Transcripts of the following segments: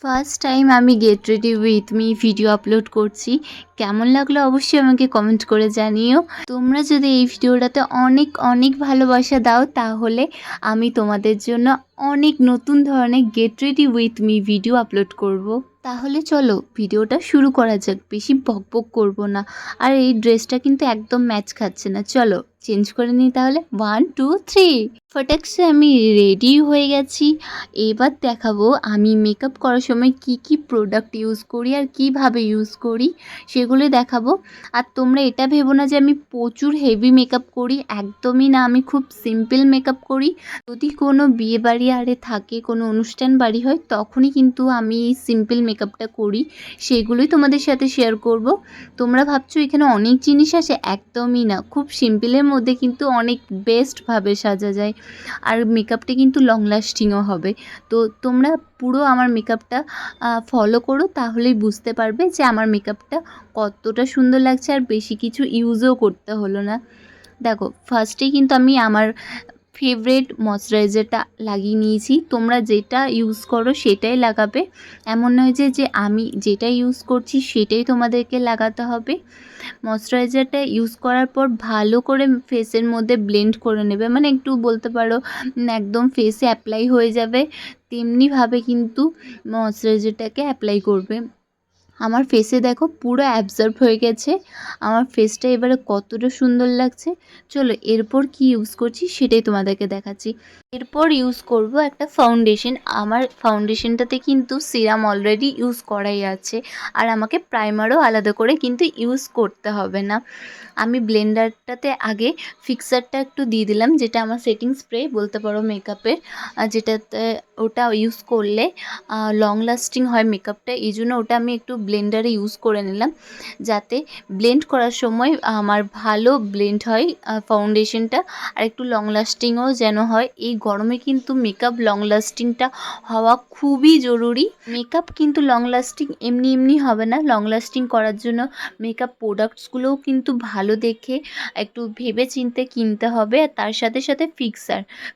First time আমি get ready with me video upload করছি। কেমন লাগলো অবশ্যই আমাকে কমেন্ট করে জানিও। তোমরা যদি এই ভিডিওটাতে অনেক অনেক ভালোবাসা দাও তাহলে আমি তোমাদের জন্য অনেক নতুন ধরনের get ready with me video upload করব। তাহলে চলো ভিডিওটা শুরু করা যাক, বেশি বকবক করব না। আর এই ড্রেসটা কিন্তু একদম ম্যাচ খাচ্ছে না, চলো চেঞ্জ করে নিই তাহলে। 1 2 3 ফটাকসে আমি রেডি হয়ে গেছি। এবার দেখাবো আমি মেকআপ করার সময় কি কি প্রোডাক্ট ইউজ করি আর কিভাবে ইউজ করি, সেগুলো দেখাবো। আর তোমরা এটা ভেবো না যে আমি প্রচুর হেভি মেকআপ করি, একদমই না। আমি খুব সিম্পল মেকআপ করি। যদি কোনো বিয়ে বাড়ি আরে থাকে, কোনো অনুষ্ঠান বাড়ি হয়, তখনই কিন্তু আমি এই সিম্পল মেকআপটা করি, সেগুলোই তোমাদের সাথে শেয়ার করব। তোমরা ভাবছো এখানে অনেক জিনিস আছে, একদমই না। খুব সিম্পলের মধ্যে কিন্তু অনেক বেস্টভাবে সাজা যায়, আর মেকআপটা কিন্তু লং লাস্টিংও হবে। তো তোমরা পুরো আমার মেকআপটা ফলো করো, তাহলেই বুঝতে পারবে যে আমার মেকআপটা কতটা সুন্দর লাগছে, আর বেশি কিছু ইউজও করতে হলো না। দেখো ফার্স্টেই কিন্তু আমি আমার ফেভারিট ময়শ্চারাইজারটা লাগিয়ে নিয়েছি। তোমরা যেটা ইউজ করো সেটাই লাগাবে, এমন নয় যে আমি যেটা ইউজ করছি সেটাই তোমাদেরকে লাগাতে হবে। ময়শ্চারাইজারটা ইউজ করার পর ভালো করে ফেসের মধ্যে ব্লেন্ড করে নেবে, মানে একটু বলতে পারো একদম ফেসে অ্যাপ্লাই হয়ে যাবে, তেমনিভাবে কিন্তু ময়শ্চারাইজারটাকে অ্যাপ্লাই করবে। আমার ফেসে দেখো পুরো অ্যাবজর্ব হয়ে গেছে। আমার ফেসটা এবারে কতটা সুন্দর লাগছে। চলো এরপর কি ইউজ করছি সেটাই তোমাদেরকে দেখাচ্ছি। এরপর ইউজ করব একটা ফাউন্ডেশন। আমার ফাউন্ডেশনটাতে কিন্তু সিরাম অলরেডি ইউজ করাই আছে, আর আমাকে প্রাইমারও আলাদা করে কিন্তু ইউজ করতে হবে না। আমি ব্লেন্ডারটাতে আগে ফিক্সারটা একটু দিয়ে দিলাম, যেটা আমার সেটিং স্প্রে বলতে পারো মেকআপের, যেটাতে ওটা ইউজ করলে লং লাস্টিং হয় মেকআপটা, এই জন্য ওটা আমি একটু ব্লেন্ডারে ইউজ করে নিলাম, যাতে ব্লেন্ড করার সময় আমার ভালো ব্লেন্ড হয় ফাউন্ডেশনটা, আর একটু লং লাস্টিংও যেন হয়। এই গরমে কিন্তু মেকআপ লং লাস্টিংটা হওয়া খুবই জরুরি। মেকআপ কিন্তু লং লাস্টিং এমনি এমনি হবে না, লং লাস্টিং করার জন্য মেকআপ প্রোডাক্টসগুলোও কিন্তু ভালো দেখে একটু ভেবে চিন্তে কিনতে হবে, আর তার সাথে সাথে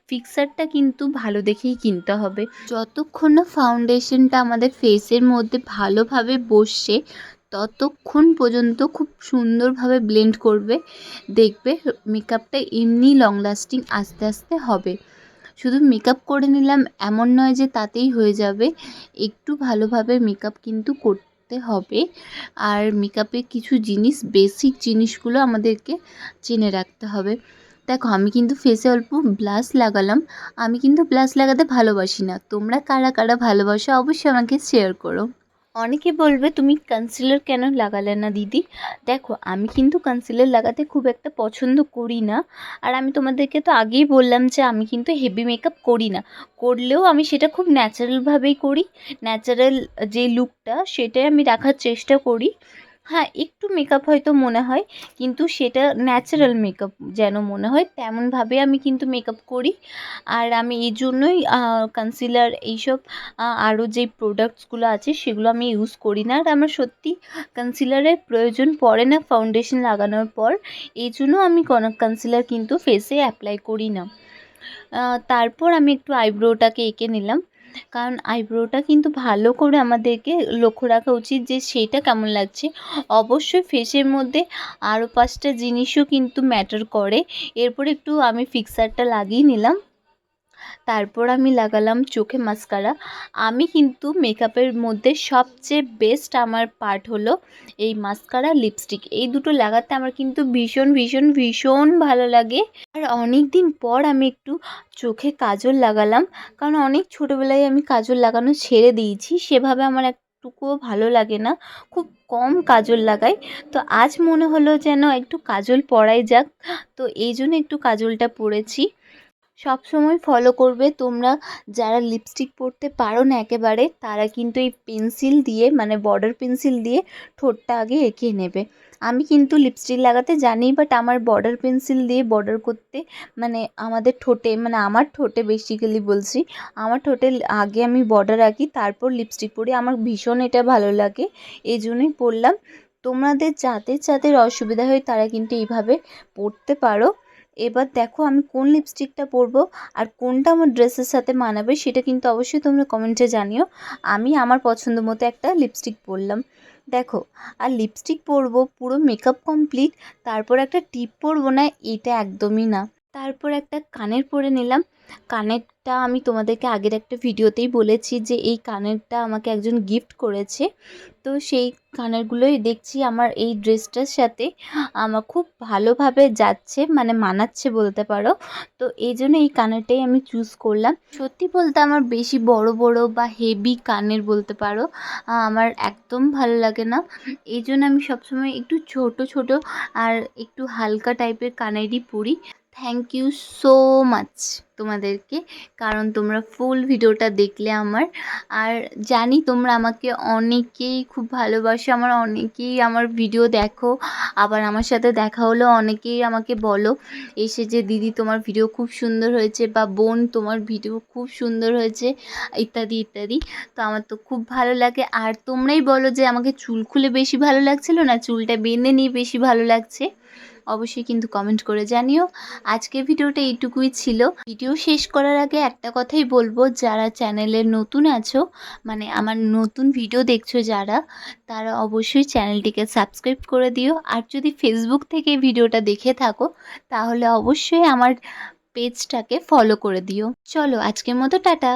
ফিক্সারটা কিন্তু ভালো দেখেই কিনতে হবে। যতক্ষণ না ফাউন্ডেশনটা আমাদের ফেসের মধ্যে ভালোভাবে বসছে ততক্ষণ পর্যন্ত খুব সুন্দরভাবে ব্লেন্ড করবে, দেখবে মেকআপটা এমনি লং লাস্টিং আস্তে আস্তে হবে। শুধু মেকআপ করে নিলাম এমন নয় যে তাতেই হয়ে যাবে, একটু ভালোভাবে মেকআপ কিন্তু করতে হবে। আর মেকআপে কিছু জিনিস, বেসিক জিনিসগুলো আমাদেরকে জেনে রাখতে হবে। দেখো আমি কিন্তু ফেসে অল্প ব্লাশ লাগালাম। আমি কিন্তু ব্লাশ লাগাতে ভালোবাসি না, তোমরা কারা কারা ভালোবাসো অবশ্যই আমাকে শেয়ার করো। অনেকে বলবে তুমি কনসিলার কেন লাগালে না দিদি। দেখো আমি কিন্তু কনসিলার লাগাতে খুব একটা পছন্দ করি না, আর আমি তোমাদেরকে তো আগেই বললাম যে আমি কিন্তু হেভি মেকআপ করি না। করলেও আমি সেটা খুব ন্যাচারালভাবেই করি। ন্যাচারাল যে লুকটা সেটাই আমি রাখার চেষ্টা করি। হ্যাঁ, একটু মেকআপ হয়তো মনে হয়, কিন্তু সেটা ন্যাচারাল মেকআপ যেন মনে হয় তেমনভাবে আমি কিন্তু মেকআপ করি। আর আমি এই জন্যই কনসিলার এইসব আরও যে প্রোডাক্টসগুলো আছে সেগুলো আমি ইউজ করি না। আর আমার সত্যি কনসিলারের প্রয়োজন পড়ে না ফাউন্ডেশন লাগানোর পর, এই জন্য আমি কোনো কনসিলার কিন্তু ফেসে অ্যাপ্লাই করি না। তারপর আমি একটু আইব্রোটাকে এঁকে নিলাম, কারণ আইব্রোটা কিন্তু ভালো করে আমাদেরকে লক্ষ্য রাখা উচিত যে সেইটা কেমন লাগছে। অবশ্যই ফেসের মধ্যে আরও 5টা জিনিসও কিন্তু ম্যাটার করে। এরপর একটু আমি ফিক্সারটা লাগিয়ে নিলাম, তারপর আমি লাগালাম চোখে মাস্কারা। আমি কিন্তু মেকআপের মধ্যে সবচেয়ে বেস্ট আমার পার্ট হলো এই মাস্কারা, লিপস্টিক, এই দুটো লাগাতে আমার কিন্তু ভীষণ ভীষণ ভীষণ ভালো লাগে। আর অনেক দিন পর আমি একটু চোখে কাজল লাগালাম, কারণ অনেক ছোটোবেলায় আমি কাজল লাগানো ছেড়ে দিয়েছি, সেভাবে আমার একটুকুও ভালো লাগে না, খুব কম কাজল লাগাই। তো আজ মনে হলো যেন একটু কাজল পরাই যাক, তো এই জন্য একটু কাজলটা পরেছি। সব সময় ফলো করবে তোমরা যারা লিপস্টিক পরতে পারো না একেবারে, তারা কিন্তু এই পেন্সিল দিয়ে, মানে বর্ডার পেন্সিল দিয়ে ঠোঁটটা আগে এঁকে নেবে। আমি কিন্তু লিপস্টিক লাগাতে জানি, বাট আমার বর্ডার পেন্সিল দিয়ে বর্ডার করতে, মানে আমাদের ঠোঁটে, মানে আমার ঠোঁটে বেসিক্যালি বলছি, আমার ঠোঁটে আগে আমি বর্ডার আঁকি, তারপর লিপস্টিক পরি। আমার ভীষণ এটা ভালো লাগে, এই জন্যই পরলাম। তোমাদের যাদের যাদের অসুবিধা হয় তারা কিন্তু এইভাবে পরতে পারো। এবার দেখো আমি কোন লিপস্টিকটা পরবো আর কোনটা আমার ড্রেসের সাথে মানাবে সেটা কিন্তু অবশ্যই তোমরা কমেন্টে জানিও। আমি আমার পছন্দ মতো একটা লিপস্টিক পরলাম দেখো। আর লিপস্টিক পরবো, পুরো মেকআপ কমপ্লিট, তারপর একটা টিপ পরবো না, এটা একদমই না। তারপর একটা কানের পরে নিলাম। কানেরটা আমি তোমাদেরকে আগের একটা ভিডিওতেই বলেছি যে এই কানেরটা আমাকে একজন গিফট করেছে। তো সেই কানেরগুলোই দেখছি আমার এই ড্রেসটার সাথে আমার খুব ভালোভাবে যাচ্ছে, মানে মানাচ্ছে বলতে পারো। তো এই জন্য এই কানেরটাই আমি চুজ করলাম। সত্যি বলতে আমার বেশি বড় বড় বা হেভি কানের বলতে পারো আমার একদম ভালো লাগে না। এই জন্য আমি সবসময় একটু ছোট ছোট আর একটু হালকা টাইপের কানেরই পরি। থ্যাংক ইউ সো মাচ তোমাদেরকে, কারণ তোমরা ফুল ভিডিওটা দেখলে আমার। আর জানি তোমরা আমাকে অনেকেই খুব ভালোবাসো, আমার অনেকেই আমার ভিডিও দেখো, আবার আমার সাথে দেখা হলেও অনেকেই আমাকে বলো এসে যে দিদি তোমার ভিডিও খুব সুন্দর হয়েছে, বা বোন তোমার ভিডিও খুব সুন্দর হয়েছে, ইত্যাদি ইত্যাদি। তো আমার তো খুব ভালো লাগে। আর তোমরাই বলো যে আমাকে চুল খুলে বেশি ভালো লাগছিল না চুলটা বেঁধে নিয়ে বেশি ভালো লাগছে, অবশ্যই কিন্তু কমেন্ট করে জানিও। আজকের ভিডিওটা এইটুকুই ছিল। ভিডিও শেষ করার আগে একটা কথাই বলবো, যারা চ্যানেলে নতুন আছো, মানে আমার নতুন ভিডিও দেখছো যারা, তারা অবশ্যই চ্যানেলটিকে সাবস্ক্রাইব করে দিও। আর যদি ফেসবুক থেকে ভিডিওটা দেখে থাকো তাহলে অবশ্যই আমার পেজটাকে ফলো করে দিও। চলো আজকের মতো টাটা।